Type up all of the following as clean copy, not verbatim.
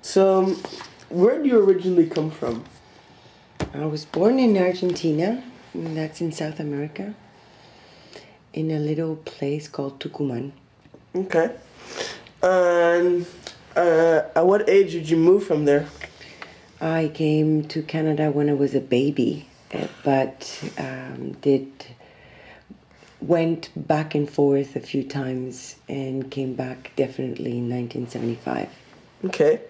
So, where do you originally come from? I was born in Argentina, and that's in South America, in a little place called Tucumán. Okay. And at what age did you move from there? I came to Canada when I was a baby, but went back and forth a few times and came back definitely in 1975. Okay.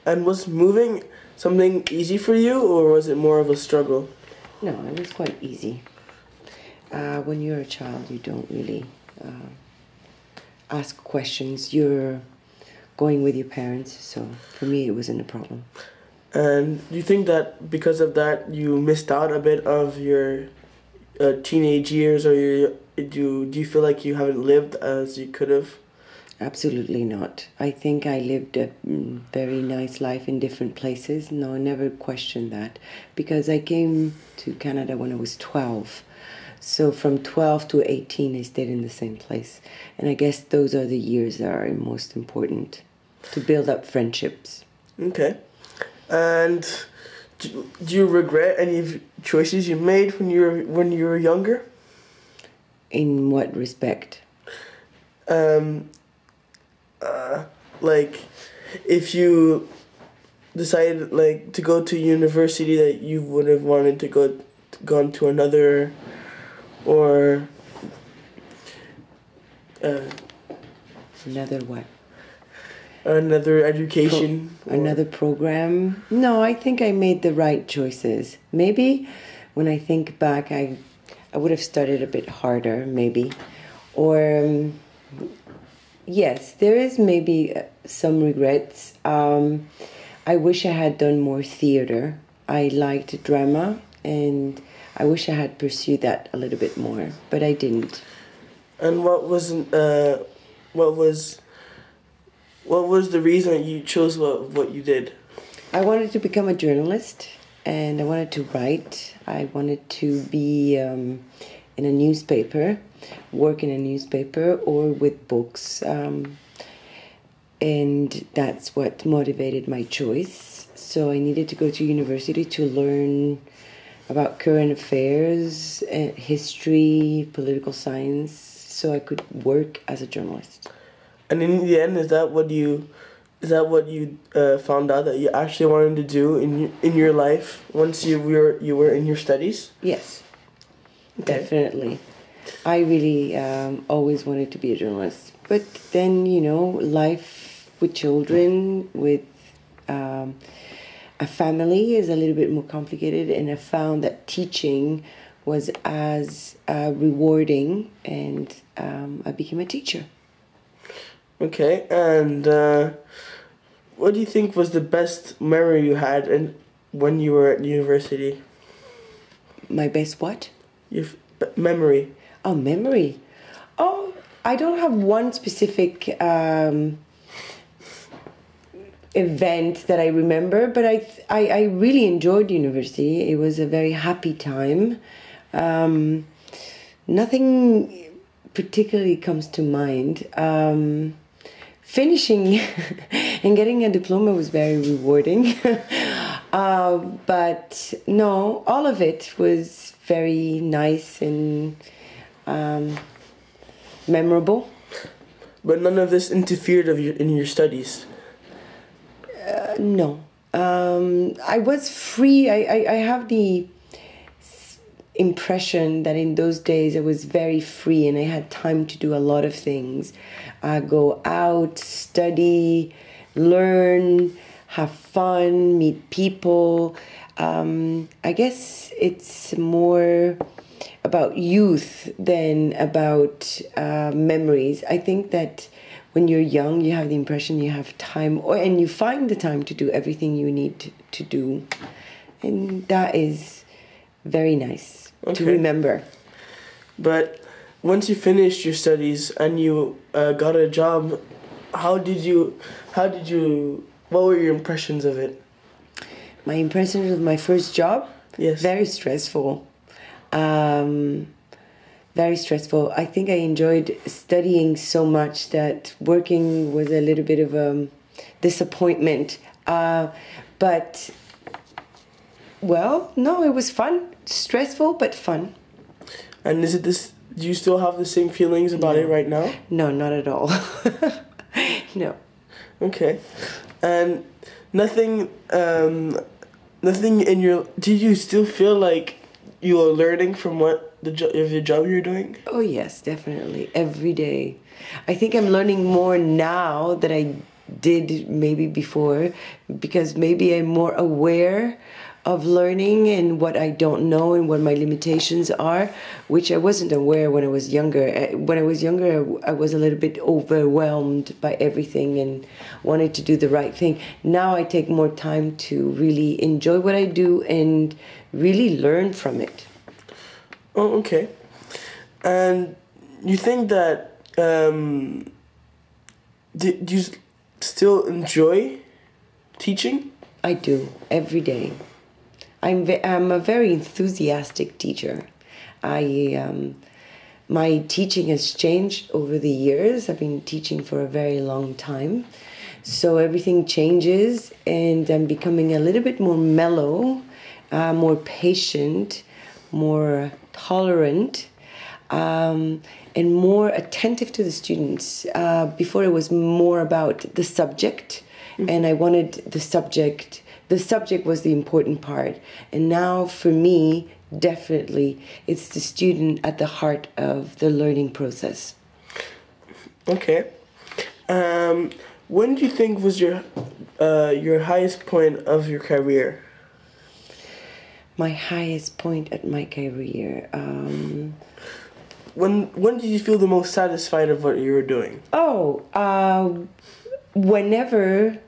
And was moving something easy for you, or was it more of a struggle? No, it was quite easy. When you're a child, you don't really ask questions. You're going with your parents, so for me, it wasn't a problem. And do you think that because of that, you missed out a bit of your teenage years, or do you feel like you haven't lived as you could have? Absolutely not. I think I lived a very nice life in different places. No, I never questioned that, because I came to Canada when I was 12. So from 12 to 18, I stayed in the same place. And I guess those are the years that are most important to build up friendships. Okay. And do you regret any choices you made when you were younger? In what respect? Like, if you decided to go to university that you would have wanted to gone to another, or Another what? Another education, another program. No, I think I made the right choices. Maybe when I think back, I would have studied a bit harder, maybe. Or, yes, there is maybe some regrets. I wish I had done more theater. I liked drama, and I wish I had pursued that a little bit more, but I didn't. And what was the reason you chose what you did? I wanted to become a journalist, and I wanted to write. I wanted to be in a newspaper, work in a newspaper, or with books. And that's what motivated my choice. So I needed to go to university to learn about current affairs, history, political science, so I could work as a journalist. And in the end, is that what you found out that you actually wanted to do in your life once you were in your studies? Yes, okay. Definitely. I really always wanted to be a journalist, but then life with children, with a family is a little bit more complicated, and I found that teaching was as rewarding, and I became a teacher. Okay, and what do you think was the best memory you had when you were at university? My best what? Your memory. Oh, memory. Oh, I don't have one specific event that I remember, but I really enjoyed university. It was a very happy time. Nothing particularly comes to mind. Finishing and getting a diploma was very rewarding. But no, all of it was very nice and memorable. But none of this interfered in your studies? No. I was free. I have the impression that in those days I was very free and I had time to do a lot of things. Go out, study, learn, have fun, meet people. I guess it's more about youth than about memories. I think that when you're young, you have the impression you have time, and you find the time to do everything you need to do. And that is very nice to remember. But once you finished your studies and you got a job, what were your impressions of it? My impressions of my first job? Yes. Very stressful. Very stressful. I think I enjoyed studying so much that working was a little bit of a disappointment But, well, no, it was fun. Stressful, but fun. And is it this? Do you still have the same feelings about it right now? No, not at all. No. Okay, and nothing. Nothing in your. Did you still feel like you are learning from what the job you're doing? Oh yes, definitely. Every day. I think I'm learning more now than I did maybe before, because maybe I'm more aware of learning and what I don't know and what my limitations are, which I wasn't aware when I was younger. When I was younger, I was a little bit overwhelmed by everything and wanted to do the right thing. Now I take more time to really enjoy what I do and really learn from it. Oh, okay. And you think that do you still enjoy teaching? I do, every day. I'm a very enthusiastic teacher. My teaching has changed over the years. I've been teaching for a very long time. So everything changes, and I'm becoming a little bit more mellow, more patient, more tolerant, and more attentive to the students. Before it was more about the subject, and I wanted the subject was the important part. And now for me, definitely, it's the student at the heart of the learning process. Okay. When do you think was your highest point of your career? My highest point at my career. When did you feel the most satisfied of what you were doing? Whenever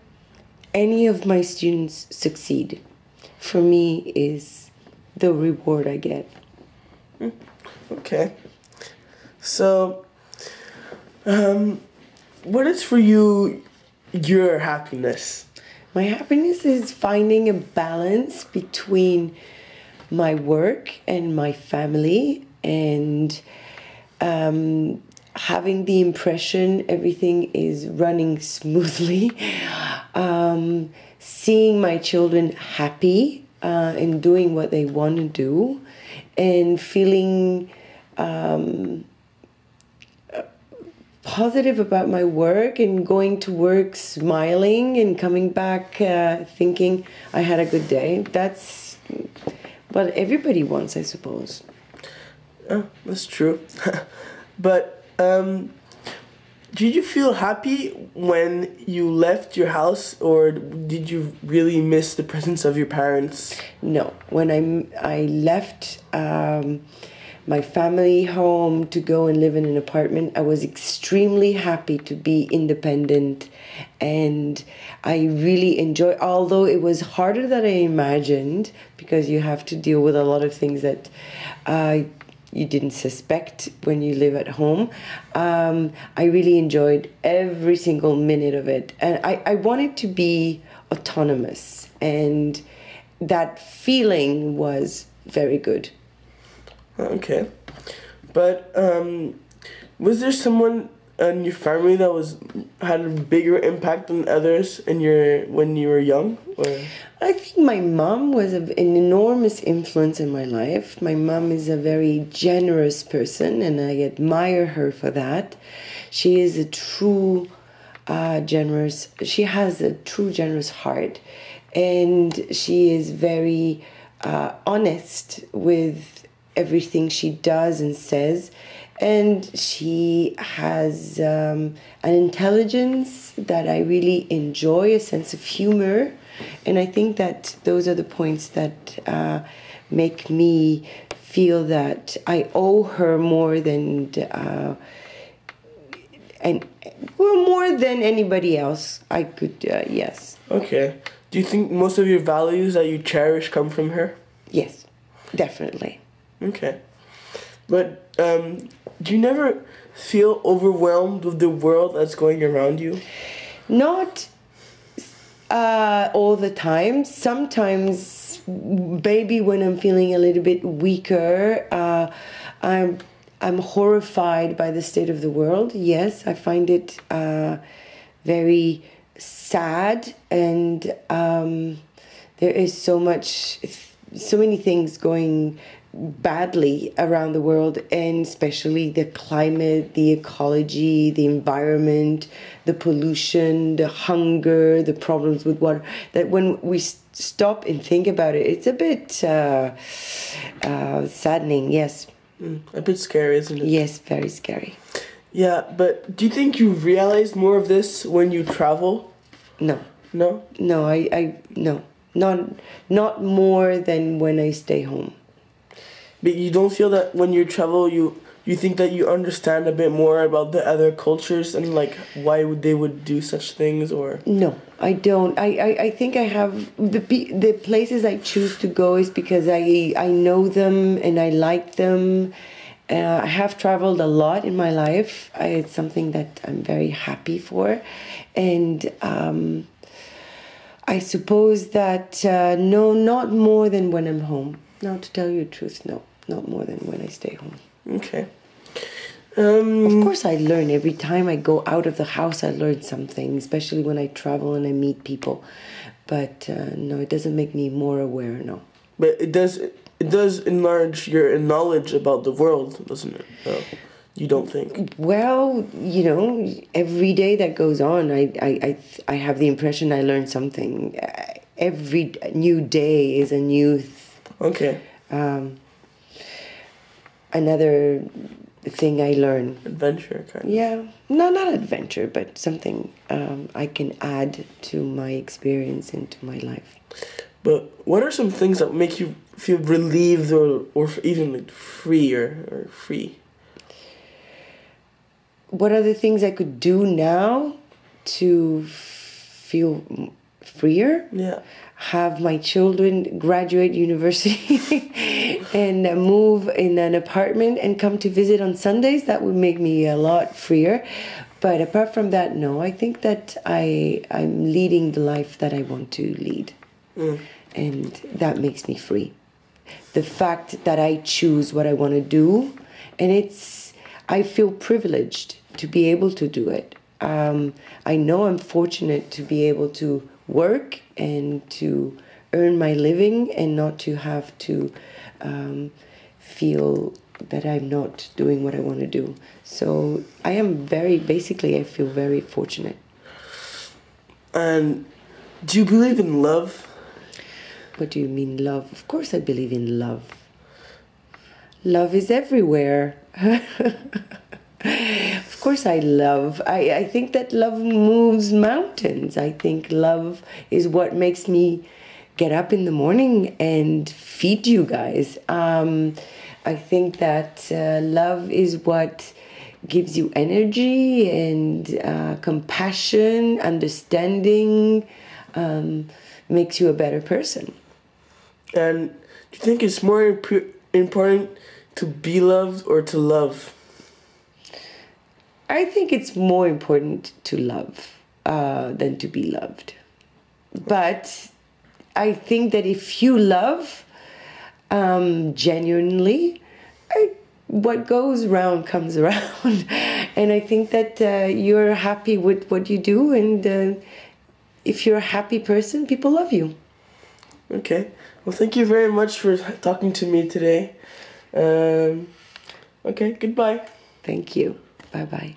any of my students succeed, for me is the reward I get. Okay. So, what is for you your happiness? My happiness is finding a balance between my work and my family, and having the impression everything is running smoothly, seeing my children happy and doing what they want to do, and feeling positive about my work and going to work smiling and coming back thinking I had a good day. That's what everybody wants, I suppose. Oh, that's true. But did you feel happy when you left your house, or did you really miss the presence of your parents? No, when I left my family home to go and live in an apartment, I was extremely happy to be independent, and I really enjoyed, although it was harder than I imagined, because you have to deal with a lot of things that you didn't suspect when you live at home. I really enjoyed every single minute of it, and I wanted to be autonomous, and that feeling was very good. Okay. But was there someone in your family that had a bigger impact than others when you were young? Or? I think my mom was an enormous influence in my life. My mom is a very generous person, and I admire her for that. She is a true generous. She has a true generous heart, and she is very honest with everything she does and says, and she has an intelligence that I really enjoy, a sense of humor, and I think that those are the points that make me feel that I owe her more than more than anybody else. I could yes. Okay. Do you think most of your values that you cherish come from her? Yes, definitely. Okay. But do you never feel overwhelmed with the world that's going around you? Not all the time. Sometimes, maybe when I'm feeling a little bit weaker, I'm horrified by the state of the world. Yes, I find it very sad, and there is so many things going badly around the world, and especially the climate, the ecology, the environment, the pollution, the hunger, the problems with water, that when we stop and think about it, it's a bit saddening. Yes. A bit scary, isn't it? Yes, very scary. Yeah, but do you think you realize more of this when you travel? No. No? No, no. Not more than when I stay home. But you don't feel that when you travel, you think that you understand a bit more about the other cultures and like why they would do such things, or? No, I don't. I think I have the places I choose to go is because I know them and I like them. I have traveled a lot in my life. It's something that I'm very happy for, and I suppose that no, not more than when I'm home. No, to tell you the truth, no, not more than when I stay home. Okay. Of course, I learn every time I go out of the house. I learn something, especially when I travel and I meet people. But no, it doesn't make me more aware. No. But it does enlarge your knowledge about the world, doesn't it? You don't think? Well, every day that goes on, I have the impression I learn something. Every new day is a new. Okay. Another thing I learn. Adventure, kind of. Yeah. No, not adventure, but something I can add to my experience and to my life. But what are some things that make you feel relieved or even like free? What are the things I could do now to feel freer? Yeah. Have my children graduate university and move in an apartment and come to visit on Sundays. That would make me a lot freer. But apart from that, no. I think that I'm leading the life that I want to lead. And that makes me free. The fact that I choose what I want to do, and I feel privileged to be able to do it. I know I'm fortunate to be able to work and to earn my living and not to have to feel that I'm not doing what I want to do. So I feel very fortunate. And do you believe in love? What do you mean love? Of course I believe in love. Love is everywhere. Of course I love. I think that love moves mountains. I think love is what makes me get up in the morning and feed you guys. I think that love is what gives you energy and compassion, understanding, makes you a better person. And do you think it's more important to be loved or to love? I think it's more important to love than to be loved. But I think that if you love genuinely, what goes around comes around. And I think that you're happy with what you do, and if you're a happy person, people love you. Okay. Well, thank you very much for talking to me today. Okay, goodbye. Thank you. Bye-bye.